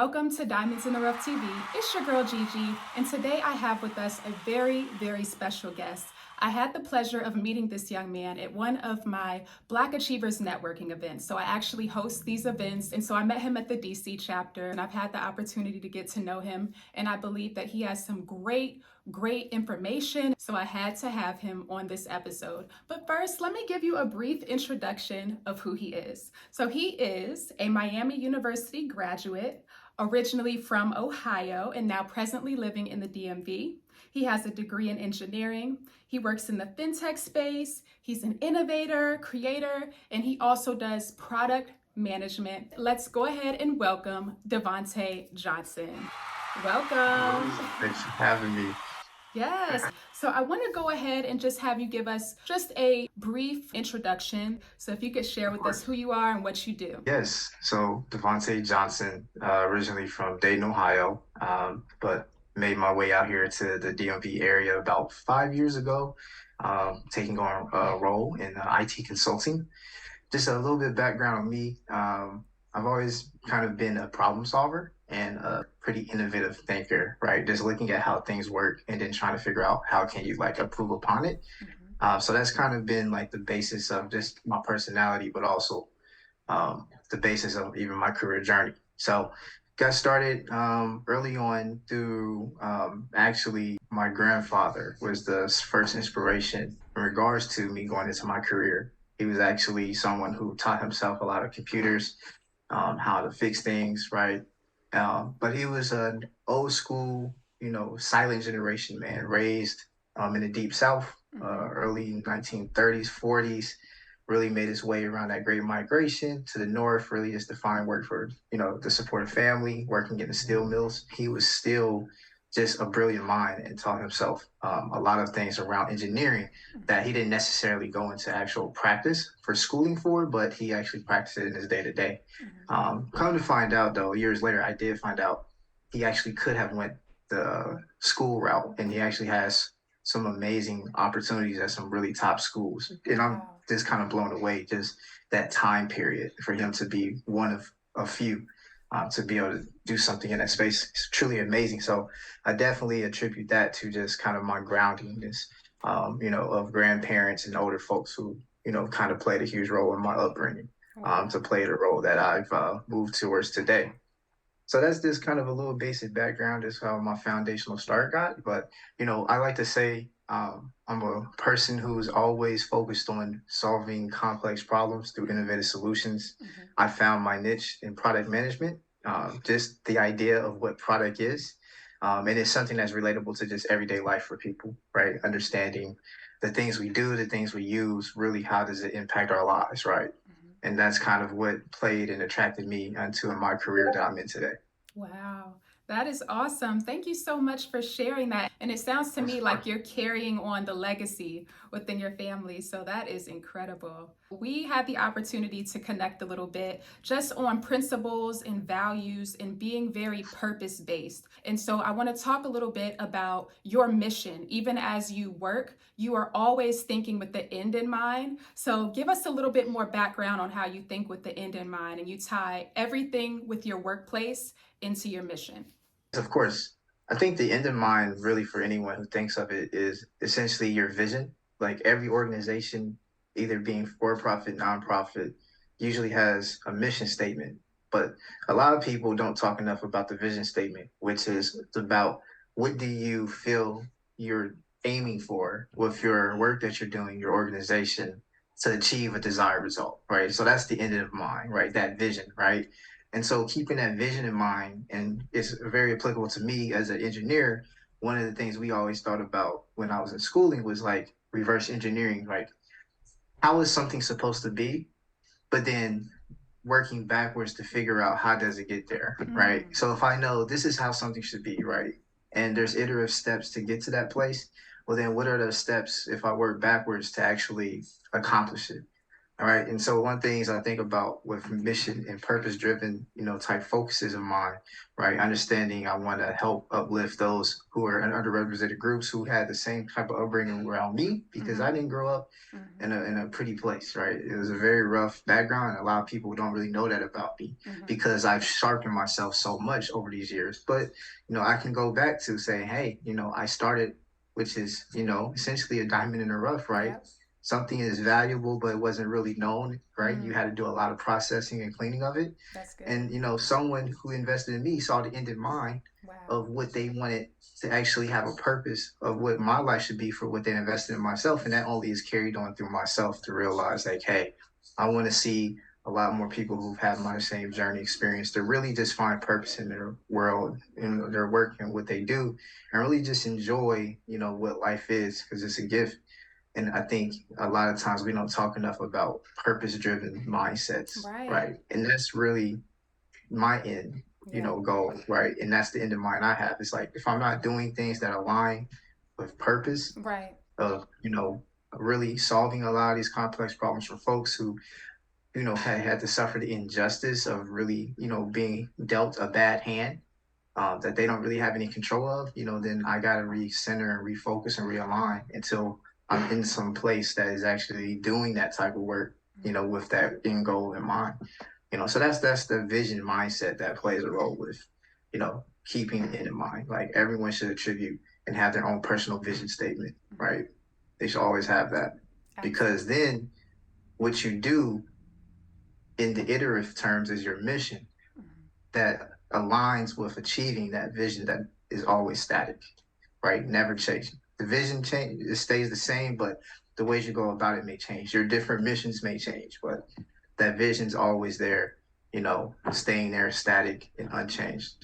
Welcome to Diamonds in the Rough TV. It's your girl Gigi, and today I have with us a very, very special guest. I had the pleasure of meeting this young man at one of my Black Achievers networking events. So I actually host these events, and so I met him at the DC chapter, and I've had the opportunity to get to know him, and I believe that he has some great information, so I had to have him on this episode. But first, let me give you a brief introduction of who he is. So he is a Miami University graduate, originally from Ohio and now presently living in the DMV. He has a degree in engineering. He works in the fintech space. He's an innovator, creator, and he also does product management. Let's go ahead and welcome Devante Johnson. Welcome. Thanks for having me. Yes. So I want to go ahead and just have you give us just a brief introduction. So if you could share with us who you are and what you do. Yes. So Devante Johnson, originally from Dayton, Ohio, but made my way out here to the DMV area about 5 years ago, taking on a role in IT consulting. Just a little bit of background on me. I've always kind of been a problem solver and a pretty innovative thinker, right? Just looking at how things work and then trying to figure out how can you like improve upon it. So that's kind of been like the basis of just my personality, but also the basis of even my career journey. So got started early on through actually my grandfather was the first inspiration in regards to me going into my career. He was actually someone who taught himself a lot of computers, how to fix things, right? But he was an old school, silent generation man, raised in the deep South, early 1930s, 40s, really made his way around that great migration to the North, really just to find work for, the support family, working in the steel mills. He was still just a brilliant mind and taught himself a lot of things around engineering that he didn't necessarily go into actual practice for schooling for, but he actually practiced it in his day to day. Come to find out, though, years later, I did find out he actually could have went the school route, and he actually has some amazing opportunities at some really top schools. And I'm just kind of blown away, just that time period for him to be one of a few. To be able to do something in that space is truly amazing. So I definitely attribute that to just kind of my groundingness, of grandparents and older folks who, kind of played a huge role in my upbringing, to play the role that I've moved towards today. So that's just kind of a little basic background, is how my foundational start got. But, I like to say I'm a person who's always focused on solving complex problems through innovative solutions. I found my niche in product management, just the idea of what product is. And it's something that's relatable to just everyday life for people, right? Understanding the things we do, the things we use, really how does it impact our lives, right? And that's kind of what played and attracted me into my career that I'm in today. Wow, that is awesome. Thank you so much for sharing that. And it sounds to me like you're carrying on the legacy within your family. So that is incredible. We had the opportunity to connect a little bit just on principles and values and being very purpose-based. And so I want to talk a little bit about your mission. Even as you work, you are always thinking with the end in mind. So give us a little bit more background on how you think with the end in mind and you tie everything with your workplace into your mission. Of course, I think the end in mind, really, for anyone who thinks of it, is essentially your vision. Like every organization, either being for profit, nonprofit, usually has a mission statement. But a lot of people don't talk enough about the vision statement, which is about what do you feel you're aiming for with your work that you're doing, your organization, to achieve a desired result, right? So that's the end in mind, right? That vision, right? And so keeping that vision in mind, and it's very applicable to me as an engineer, one of the things we always thought about when I was in schooling was like reverse engineering, like how is something supposed to be, but then working backwards to figure out how does it get there, right? So if I know this is how something should be, right, and there's iterative steps to get to that place, well then what are those steps if I work backwards to actually accomplish it? All right. And so one things I think about with mission and purpose driven, type focuses of mine, right? Understanding I want to help uplift those who are in underrepresented groups who had the same type of upbringing around me because I Mm-hmm. didn't grow up Mm-hmm. in a pretty place, right? It was a very rough background. And a lot of people don't really know that about me Mm-hmm. because I've sharpened myself so much over these years. But, I can go back to saying, hey, I started, which is, essentially a diamond in the rough, right? Yep. Something is valuable but it wasn't really known, right? You Mm, had to do a lot of processing and cleaning of it. that's good. And someone who invested in me saw the end in mind Wow. of what they wanted to actually have a purpose of what my life should be for what they invested in myself. And that only is carried on through myself to realize like, hey, I want to see a lot more people who've had my same journey experience to really just find purpose in their world, in their work and what they do, and really just enjoy, what life is because it's a gift. And I think a lot of times we don't talk enough about purpose driven mindsets, Right. right? And that's really my end, Yeah. goal, right? And that's the end of mine I have. It's like if I'm not doing things that align with purpose Right. of, really solving a lot of these complex problems for folks who, had to suffer the injustice of really, being dealt a bad hand that they don't really have any control of, then I got to recenter and refocus and realign until I'm in some place that is actually doing that type of work, with that end goal in mind. So that's the vision mindset that plays a role with, keeping it in mind. Like everyone should attribute and have their own personal vision statement, Mm-hmm. right? They should always have that because Absolutely. then what you do in the iterative terms is your mission Mm-hmm. that aligns with achieving that vision that is always static, right? Never changing. The vision change it stays the same, but the ways you go about it may change. Your different missions may change, but that vision's always there, staying there static and unchanged.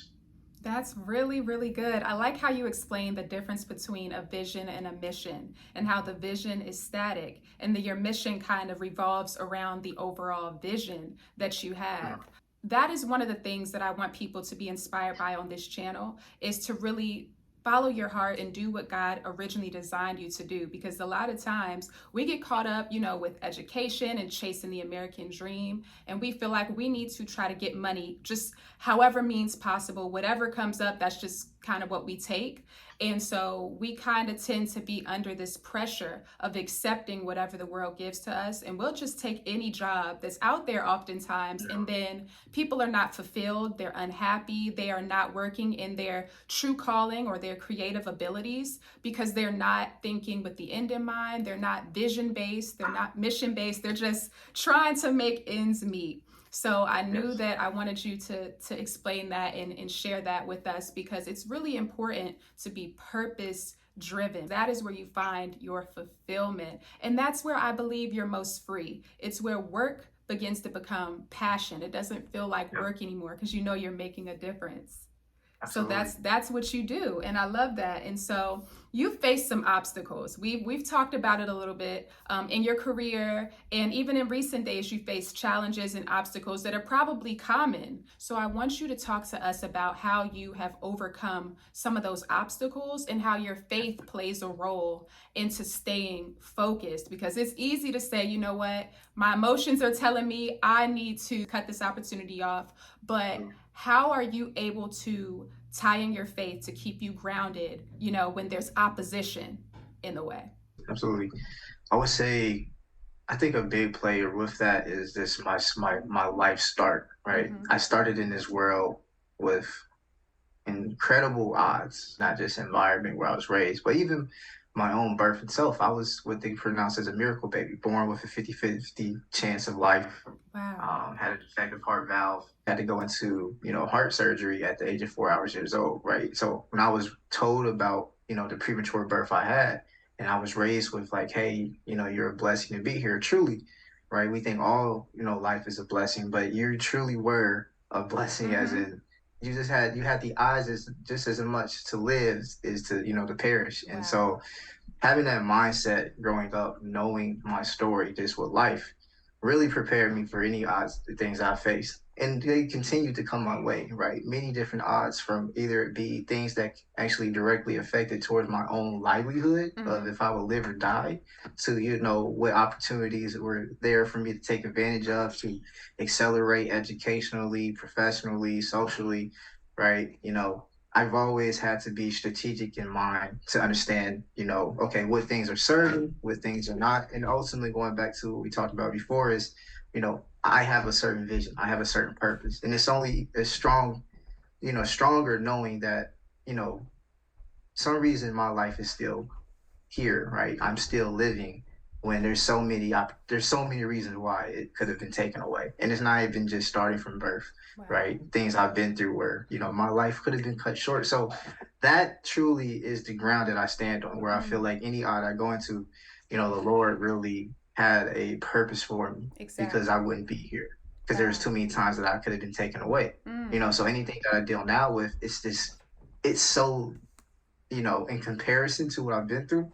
That's really, really good. I like how you explain the difference between a vision and a mission, and how the vision is static and that your mission kind of revolves around the overall vision that you have. That is one of the things that I want people to be inspired by on this channel, is to really follow your heart and do what God originally designed you to do, because a lot of times we get caught up, with education and chasing the American dream, and we feel like we need to try to get money just however means possible. Whatever comes up, that's just kind of what we take. And so we kind of tend to be under this pressure of accepting whatever the world gives to us. And we'll just take any job that's out there oftentimes. And then people are not fulfilled. They're unhappy. They are not working in their true calling or their creative abilities because they're not thinking with the end in mind. They're not vision based. They're not mission based. They're just trying to make ends meet. So I knew Yes. that I wanted you to explain that and share that with us, because it's really important to be purpose driven. That is where you find your fulfillment. And that's where I believe you're most free. It's where work begins to become passion. It doesn't feel like Yep. work anymore because you know you're making a difference. So Absolutely. that's what you do, and I love that. And so you've faced some obstacles. We've talked about it a little bit in your career, and even in recent days, you faced challenges and obstacles that are probably common. So I want you to talk to us about how you have overcome some of those obstacles and how your faith plays a role into staying focused. Because it's easy to say, you know what, my emotions are telling me I need to cut this opportunity off, but how are you able to tie in your faith to keep you grounded, when there's opposition in the way? Absolutely. I would say I think a big player with that is this my life start, right? Mm-hmm. I started in this world with incredible odds, not just environment where I was raised, but even my own birth itself. I was what they pronounce as a miracle baby, born with a 50-50 chance of life. Wow. Had a defective heart valve, had to go into, heart surgery at the age of 4 years old, right? So when I was told about, the premature birth I had, and I was raised with like, hey, you're a blessing to be here, truly, right? We think all, life is a blessing, but you truly were a blessing as Mm-hmm. in you had the eyes as just as much to live is to, to perish. And Wow. so having that mindset growing up, knowing my story just with life, really prepared me for any odds, the things I faced. and they continue to come my way, right? Many different odds, from either it be things that actually directly affected towards my own livelihood of Mm-hmm. if I would live or die, to what opportunities were there for me to take advantage of to accelerate educationally, professionally, socially, right? I've always had to be strategic in mind to understand, okay, what things are serving, what things are not. And ultimately, going back to what we talked about before, is, I have a certain vision, I have a certain purpose. And it's only as stronger knowing that, you know, some reason my life is still here, right? I'm still living when there's so many reasons why it could have been taken away. And it's not even just starting from birth, Wow. right? Things I've been through where, my life could have been cut short. So that truly is the ground that I stand on, where I feel Mm, like any odd I go into, the Lord really had a purpose for me, because I exactly. wouldn't be here. Because there's Wow. too many times that I could have been taken away. Mm, So anything that I deal now with, it's so, in comparison to what I've been through,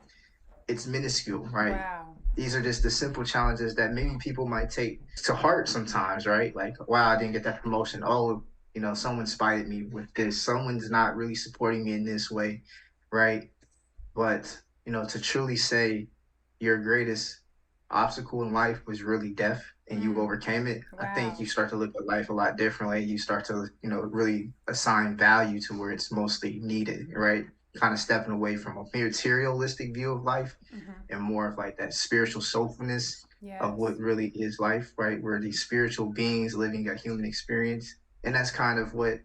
it's minuscule, right? wow. These are just the simple challenges that maybe people might take to heart sometimes, right? Like, wow, I didn't get that promotion. Oh, someone spited me with this. Someone's not really supporting me in this way, right? But, to truly say your greatest obstacle in life was really death and you Mm, overcame it, I think you wow. start to look at life a lot differently. You start to, really assign value to where it's mostly needed, right? Kind of stepping away from a materialistic view of life Mm-hmm. and more of like that spiritual soulfulness of what Yes. really is life, right? We're these spiritual beings living a human experience. And that's kind of what,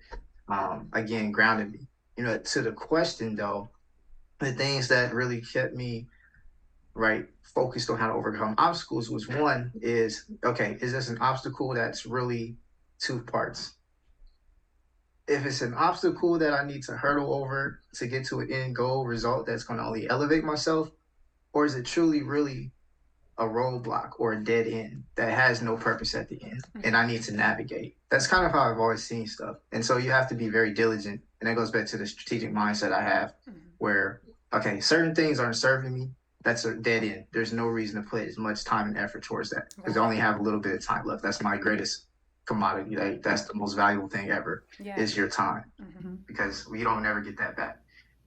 again, grounded me. To the question though, the things that really kept me right focused on how to overcome obstacles was, one is, okay, is this an obstacle that's really two parts? If it's an obstacle that I need to hurdle over to get to an end goal result that's going to only elevate myself, or is it truly really a roadblock or a dead end that has no purpose at the end and Mm-hmm. I need to navigate? That's kind of how I've always seen stuff. And so you have to be very diligent. And that goes back to the strategic mindset I have, Mm-hmm. where, okay, certain things aren't serving me. That's a dead end. There's no reason to put as much time and effort towards that, because I Right. only have a little bit of time left. That's my greatest commodity. That's the most valuable thing ever, is Yes. your time, Mm-hmm. because we don't ever get that back.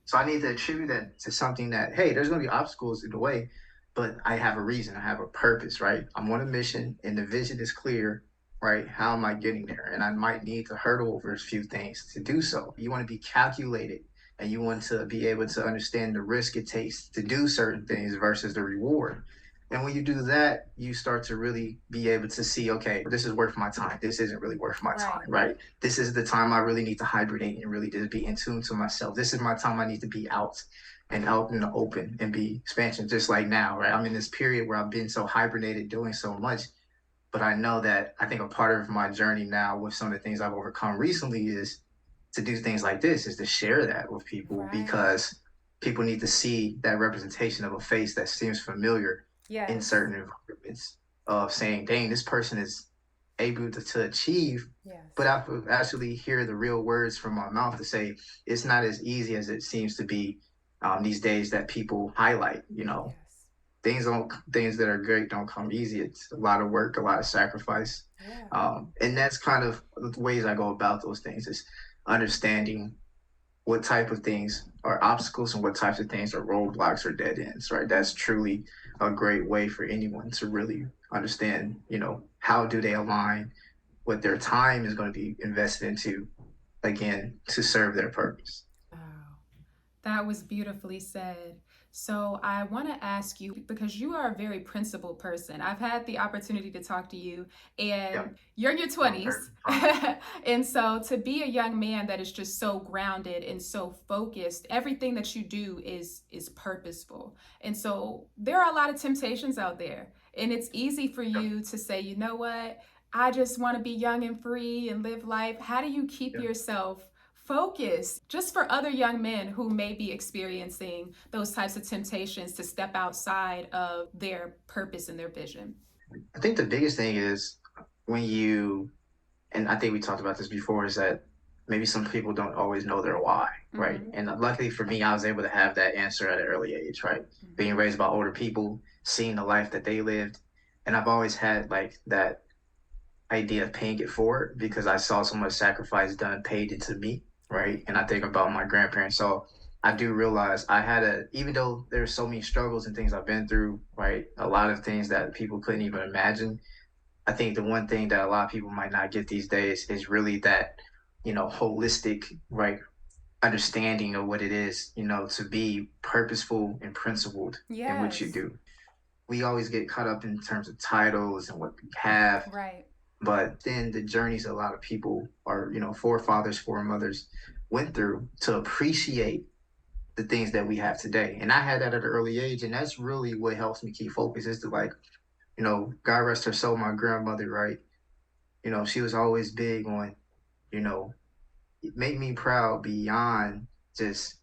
So I need to attribute that to something that, hey, there's going to be obstacles in the way, but I have a reason. I have a purpose, right? I'm on a mission and the vision is clear, right? How am I getting there? And I might need to hurdle over a few things to do so. You want to be calculated and you want to be able to understand the risk it takes to do certain things versus the reward. And when you do that, you start to really be able to see, okay, this is worth my time. This isn't really worth my time, Right. right? This is the time I really need to hibernate and really just be in tune to myself. This is my time I need to be out in the open and be expansion, just like now, right? I'm in this period where I've been so hibernated doing so much. But I know that I think a part of my journey now with some of the things I've overcome recently is to do things like this, is to share that with people, Right. because people need to see that representation of a face that seems familiar in Yes. certain environments, of saying, dang, this person is able to achieve, but Yes. I actually hear the real words from my mouth to say it's not as easy as it seems to be, these days that people highlight. Yes. Things that are great don't come easy. It's a lot of work, a lot of sacrifice, Yeah. and that's kind of the ways I go about those things, is understanding what type of things are obstacles and what types of things are roadblocks or dead ends, right? That's Mm. truly a great way for anyone to really understand, how do they align what their time is going to be invested into, again, to serve their purpose. Wow. That was beautifully said. So, I want to ask you, because you are a very principled person. I've had the opportunity to talk to you, Yep. and you're in your Long term. 20s. And so, to be a young man that is just so grounded and so focused, everything that you do is purposeful. And so, there are a lot of temptations out there. And it's easy for Yep. you to say, you know what? I just want to be young and free and live life. How do you keep Yep. yourself focus just for other young men who may be experiencing those types of temptations to step outside of their purpose and their vision? I think the biggest thing is when you, and I think we talked about this before, is that maybe some people don't always know their why, right? Mm-hmm. And luckily for me, I was able to have that answer at an early age, right? Mm-hmm. Being raised by older people, seeing the life that they lived. And I've always had like that idea of paying it forward because I saw so much sacrifice done, paid it to me, right? Right. And I think about my grandparents. So I do realize I had even though there's so many struggles and things I've been through, right? A lot of things that people couldn't even imagine. I think the one thing that a lot of people might not get these days is really that, holistic, right, understanding of what it is, to be purposeful and principled in what you Yes. do. We always get caught up in terms of titles and what we have, Right. but then the journeys a lot of people are, forefathers, foremothers went through to appreciate the things that we have today. And I had that at an early age, and that's really what helps me keep focus is to like, God rest her soul, my grandmother, right? She was always big on, you know, make me proud beyond just,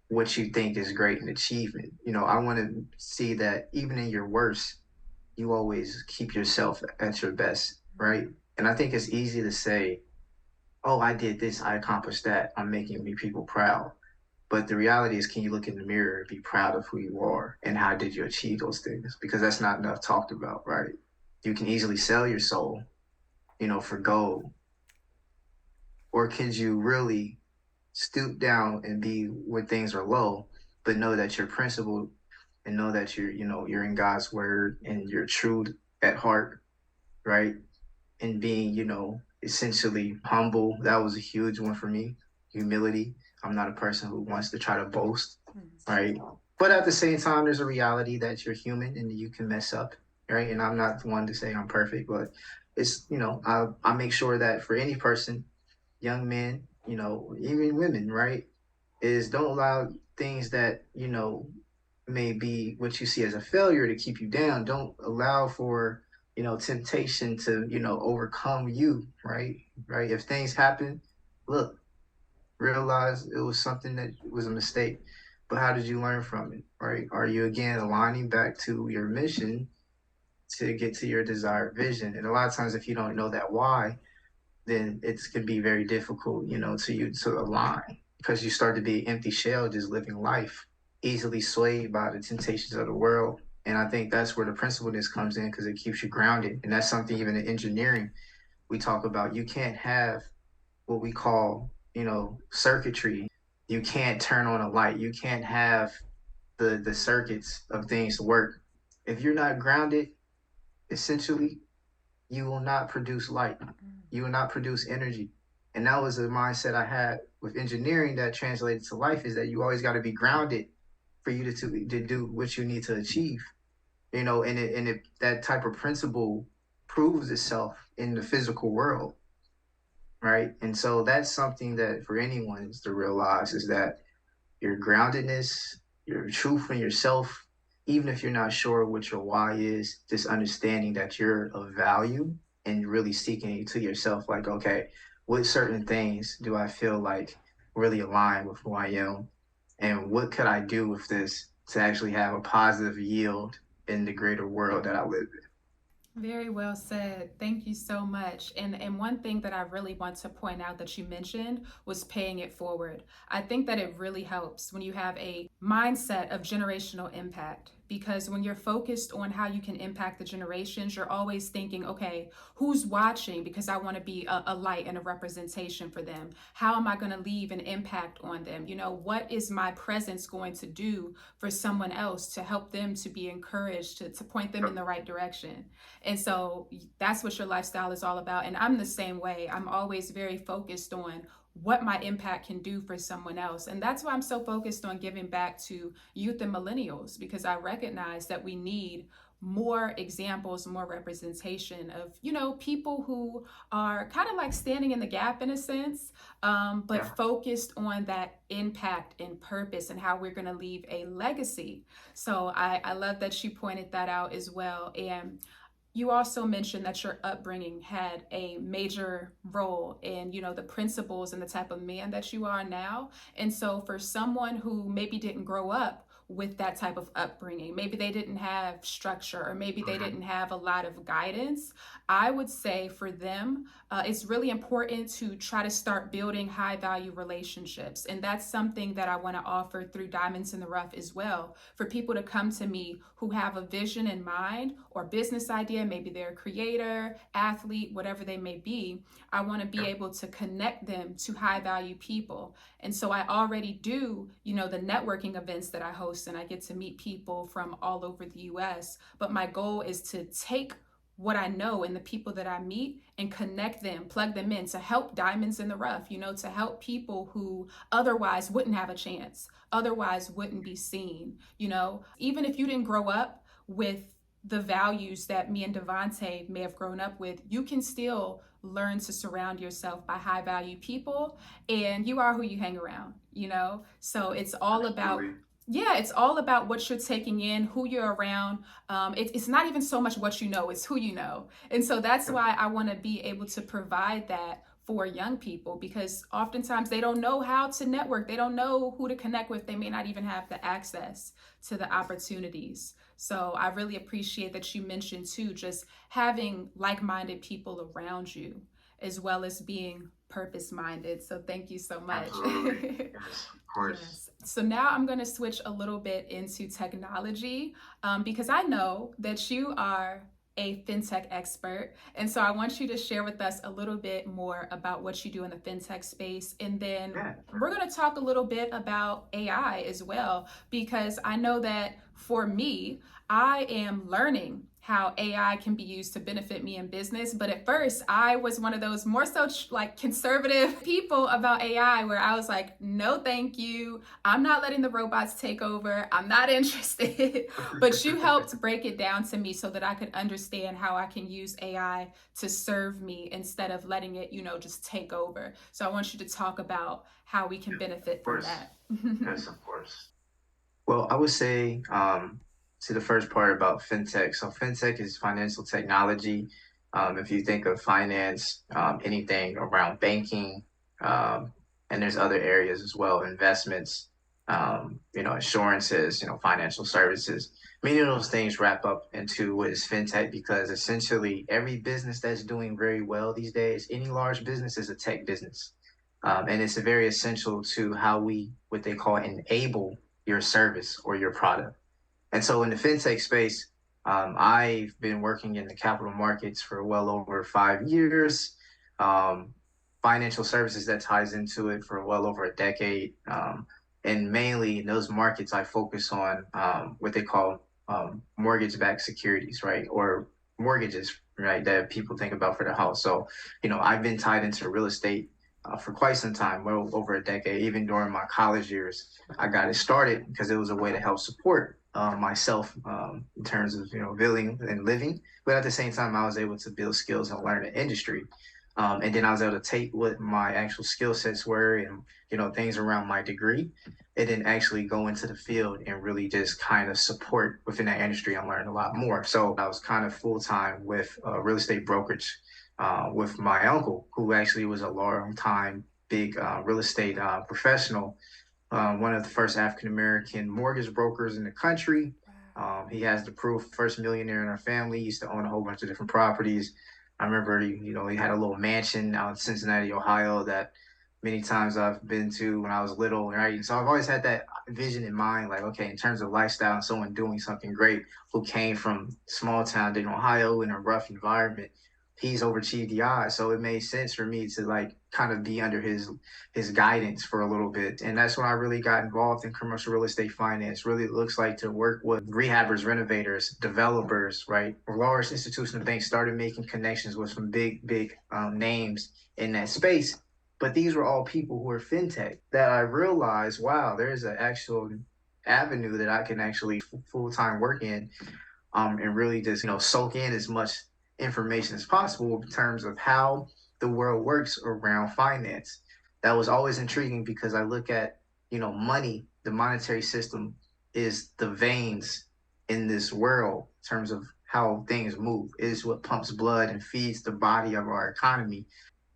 what you think is great and achievement. I want to see that even in your worst, you always keep yourself at your best, right? And I think it's easy to say, oh, I did this, I accomplished that, I'm making me people proud. But the reality is, can you look in the mirror and be proud of who you are and how did you achieve those things? Because that's not enough talked about, right? You can easily sell your soul, for gold. Or could you really stoop down and be when things are low, but know that you're principled and know that you're in God's word and you're true at heart, right? And being, essentially humble. That was a huge one for me. Humility. I'm not a person who wants to try to boast, right? But at the same time, there's a reality that you're human and you can mess up, right? And I'm not the one to say I'm perfect, but it's, I make sure that for any person, young men, even women, right, is don't allow things that, may be what you see as a failure to keep you down. Don't allow for, temptation to, overcome you, right? Right. If things happen, look, realize it was something that was a mistake. But how did you learn from it? Right? Are you again aligning back to your mission to get to your desired vision? And a lot of times if you don't know that why, then it's can be very difficult, to you to align because you start to be an empty shell just living life, easily swayed by the temptations of the world. And I think that's where the principleness comes in because it keeps you grounded. And that's something even in engineering we talk about. You can't have what we call, circuitry. You can't turn on a light. You can't have the circuits of things work. If you're not grounded, essentially, you will not produce light. You will not produce energy. And that was a mindset I had with engineering that translated to life is that you always got to be grounded for you to do what you need to achieve. And that type of principle proves itself in the physical world, right? And so that's something that for anyone is to realize is that your groundedness, your truth in yourself, even if you're not sure what your why is, just understanding that you're of value and really seeking to yourself, like, okay, what certain things do I feel like really align with who I am? And what could I do with this to actually have a positive yield in the greater world that I live in? Very well said. Thank you so much. And one thing that I really want to point out that you mentioned was paying it forward. I think that it really helps when you have a mindset of generational impact because when you're focused on how you can impact the generations, you're always thinking, okay, who's watching because I want to be a light and a representation for them. How am I going to leave an impact on them? What is my presence going to do for someone else to help them to be encouraged, to point them in the right direction? And so that's what your lifestyle is all about. And I'm the same way. I'm always very focused on what my impact can do for someone else. And that's why I'm so focused on giving back to youth and millennials, because I recognize that we need more examples, more representation of, people who are kind of like standing in the gap in a sense, but Yeah. focused on that impact and purpose and how we're going to leave a legacy. So I love that she pointed that out as well. And you also mentioned that your upbringing had a major role in, the principles and the type of man that you are now. And so for someone who maybe didn't grow up with that type of upbringing. Maybe they didn't have structure, or maybe they Mhm. didn't have a lot of guidance. I would say for them, it's really important to try to start building high value relationships. And that's something that I want to offer through Diamonds in the Rough as well. For people to come to me who have a vision in mind or business idea, maybe they're a creator, athlete, whatever they may be, I want to be Yeah. able to connect them to high value people. And so I already do, the networking events that I host, and I get to meet people from all over the US. But my goal is to take what I know and the people that I meet and connect them, plug them in to help diamonds in the rough, to help people who otherwise wouldn't have a chance, otherwise wouldn't be seen. Even if you didn't grow up with the values that me and Devante may have grown up with, you can still learn to surround yourself by high value people, and you are who you hang around. So it's all about, Absolutely. yeah, it's all about what you're taking in, who you're around. It's not even so much what you know, it's who you know. And so that's Yeah. why I want to be able to provide that for young people, because oftentimes they don't know how to network. They don't know who to connect with. They may not even have the access to the opportunities. So I really appreciate that you mentioned too, just having like minded people around you, as well as being purpose minded. So thank you so much. Absolutely. Yes, of course. Yes. So now I'm going to switch a little bit into technology, because I know that you are a fintech expert. And so I want you to share with us a little bit more about what you do in the fintech space. And then Yeah. we're going to talk a little bit about AI as well, because I know that for me, I am learning how AI can be used to benefit me in business. But at first, I was one of those more so like conservative people about AI, where I was like, no, thank you. I'm not letting the robots take over. I'm not interested. But you helped break it down to me so that I could understand how I can use AI to serve me instead of letting it, just take over. So I want you to talk about how we can Yeah, benefit of from course. that. Yes, of course. Well, I would say to the first part about fintech. So, fintech is financial technology. If you think of finance, anything around banking, um, and there's other areas as well, investments, insurances, financial services. Many of those things wrap up into what is fintech, because essentially every business that's doing very well these days, any large business is a tech business. And it's very essential to how we, what they call, enable your service or your product. And so in the fintech space, I've been working in the capital markets for well over 5 years. Um, Financial services that ties into it for well over a decade. And mainly in those markets, I focus on what they call mortgage-backed securities, right? Or mortgages, right? That people think about for their house. So, I've been tied into real estate for quite some time, well over a decade. Even during my college years, I got it started because it was a way to help support myself in terms of billing and living. But at the same time, I was able to build skills and learn the industry. And then I was able to take what my actual skill sets were and things around my degree, and then actually go into the field and really just kind of support within that industry and learn a lot more. So I was kind of full time with real estate brokerage with my uncle, who actually was a long time big real estate professional, one of the first African American mortgage brokers in the country. He has the proof, first millionaire in our family. He used to own a whole bunch of different properties. I remember, he had a little mansion out in Cincinnati, Ohio, that many times I've been to when I was little, right? And so I've always had that vision in mind, like, okay, in terms of lifestyle and someone doing something great who came from small town in Ohio in a rough environment, he's overachieved the odds. So it made sense for me to like kind of be under his guidance for a little bit. And that's when I really got involved in commercial real estate finance. Really it looks like to work with rehabbers, renovators, developers, right? Large institutional banks started making connections with some big names in that space. But these were all people who were fintech that I realized, wow, there's an actual avenue that I can actually full time work in, and really just soak in as much information as possible in terms of how the world works around finance. That was always intriguing because I look at money, the monetary system is the veins in this world in terms of how things move. It is what pumps blood and feeds the body of our economy.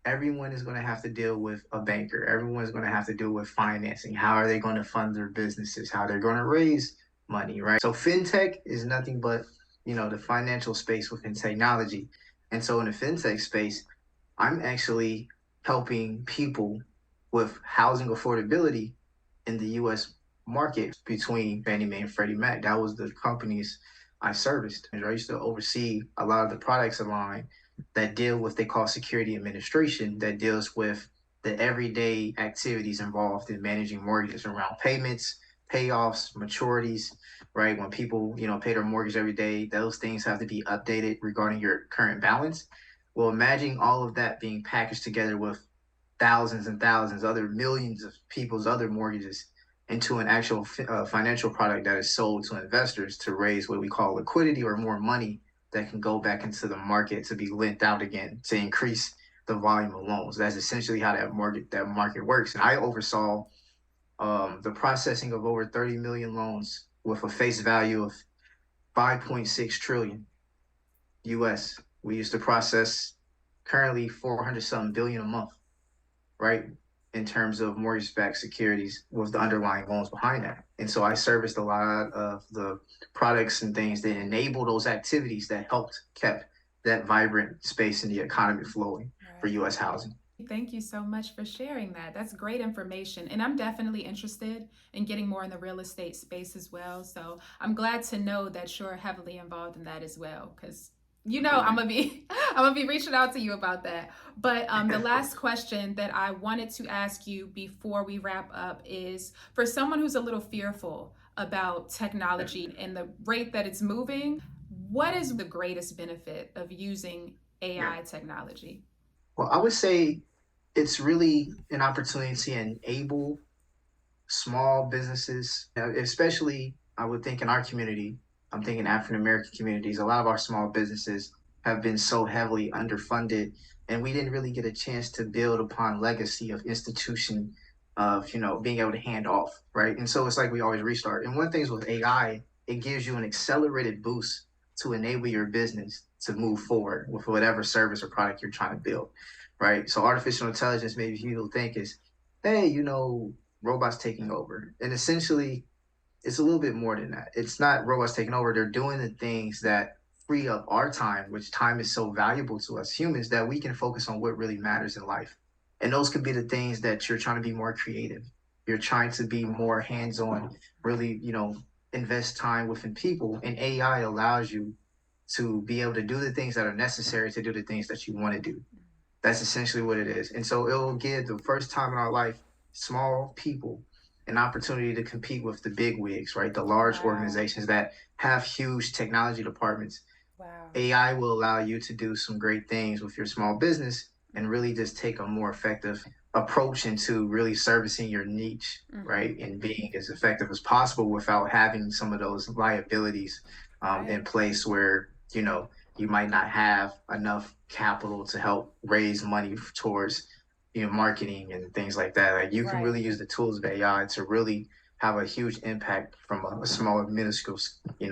Everyone is going to have to deal with a banker. Everyone's going to have to deal with financing. How are they going to fund their businesses? How they're going to raise money, right? So fintech is nothing but, the financial space within technology. And so in the fintech space, I'm actually helping people with housing affordability in the US market between Fannie Mae and Freddie Mac. That was the companies I serviced. I used to oversee a lot of the products of mine that deal with they call security administration, that deals with the everyday activities involved in managing mortgages around payments, payoffs, maturities, right? When people, pay their mortgage every day, those things have to be updated regarding your current balance. Well, imagine all of that being packaged together with thousands and thousands, other millions of people's other mortgages into an actual financial product that is sold to investors to raise what we call liquidity or more money that can go back into the market to be lent out again to increase the volume of loans. That's essentially how that market works. And I oversaw the processing of over 30 million loans with a face value of 5.6 trillion US. We used to process currently 400 something billion a month, right? In terms of mortgage-backed securities with the underlying loans behind that. And so I serviced a lot of the products and things that enable those activities that helped kept that vibrant space in the economy flowing for Right. US housing. Thank you so much for sharing that. That's great information. And I'm definitely interested in getting more in the real estate space as well. So I'm glad to know that you're heavily involved in that as well. Because I'm Absolutely. gonna be I'm gonna be reaching out to you about that. But the last question that I wanted to ask you before we wrap up is for someone who's a little fearful about technology and the rate that it's moving, what is the greatest benefit of using AI technology? Well, I would say it's really an opportunity to enable small businesses, especially I would think in our community, I'm thinking African American communities, a lot of our small businesses have been so heavily underfunded, and we didn't really get a chance to build upon legacy of institution of being able to hand off, right? And so it's like we always restart. And one thing is with AI, it gives you an accelerated boost to enable your business to move forward with whatever service or product you're trying to build, right? So artificial intelligence, maybe people think is, hey, robots taking over. And essentially, it's a little bit more than that. It's not robots taking over. They're doing the things that free up our time, which time is so valuable to us humans that we can focus on what really matters in life. And those could be the things that you're trying to be more creative. You're trying to be more hands on, really, invest time within people. And AI allows you to be able to do the things that are necessary to do the things that you want to do. That's essentially what it is. And so it will give the first time in our life small people an opportunity to compete with the big wigs, right? The large Wow. organizations that have huge technology departments. Wow. AI will allow you to do some great things with your small business and Mm-hmm. really just take a more effective approach into really servicing your niche, Mm-hmm. right? And being as effective as possible without having some of those liabilities Right. in place where, you might not have enough capital to help raise money towards, marketing and things like that. Like you can Right. really use the tools of AI to really have a huge impact from a smaller, minuscule,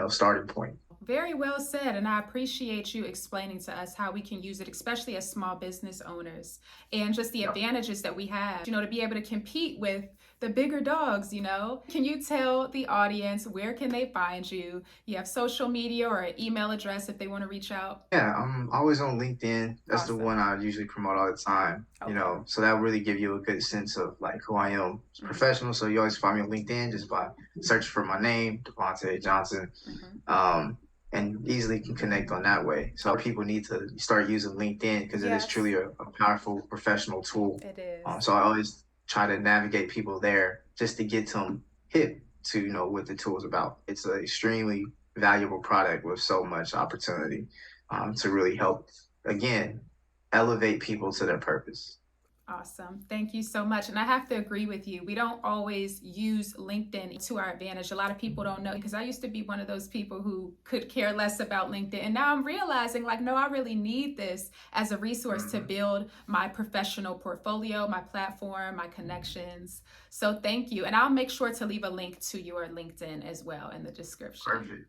starting point. Very well said. And I appreciate you explaining to us how we can use it, especially as small business owners, and just the advantages that we have, to be able to compete with the bigger dogs. Can you tell the audience where can they find you? You have social media or an email address if they want to reach out? Yeah, I'm always on LinkedIn. That's the Awesome. one I usually promote all the time, Okay. so that will really give you a good sense of like who I am as a Mm-hmm. professional. So you always find me on LinkedIn just by searching for my name, Devante Johnson, Mm-hmm. um, and easily can connect on that way. So people need to start using LinkedIn because it is Yes, truly a powerful professional tool. it is. So I always try to navigate people there just to get them hip to what the tool is about. It's an extremely valuable product with so much opportunity to really help again elevate people to their purpose. Awesome. Thank you so much. And I have to agree with you. We don't always use LinkedIn to our advantage. A lot of people don't know because I used to be one of those people who could care less about LinkedIn. And now I'm realizing, like, no, I really need this as a resource to Mm-hmm. build my professional portfolio, my platform, my connections. So thank you. And I'll make sure to leave a link to your LinkedIn as well in the description. Perfect.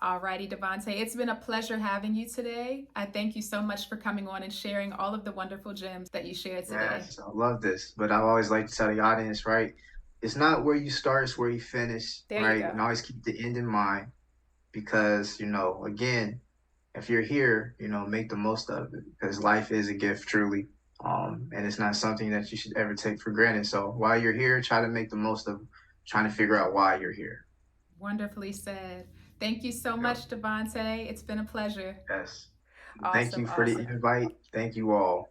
Alrighty, Devante, it's been a pleasure having you today. I thank you so much for coming on and sharing all of the wonderful gems that you shared today. Yes, I love this. But I always like to tell the audience, right? it's not where you start, it's where you finish, There you right? go. And always keep the end in mind because, again, if you're here, make the most of it because life is a gift, truly. And it's not something that you should ever take for granted. So while you're here, try to make the most of trying to figure out why you're here. Wonderfully said. Thank you so Yep. much, Devante. It's been a pleasure. Yes. Thank Awesome, you for the awesome. invite. Thank you all.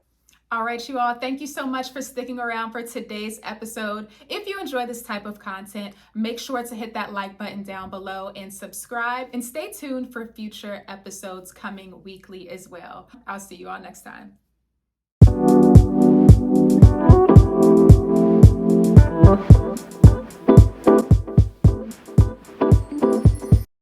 All right, you all, thank you so much for sticking around for today's episode. If you enjoy this type of content, make sure to hit that like button down below and subscribe, and stay tuned for future episodes coming weekly as well. I'll see you all next time.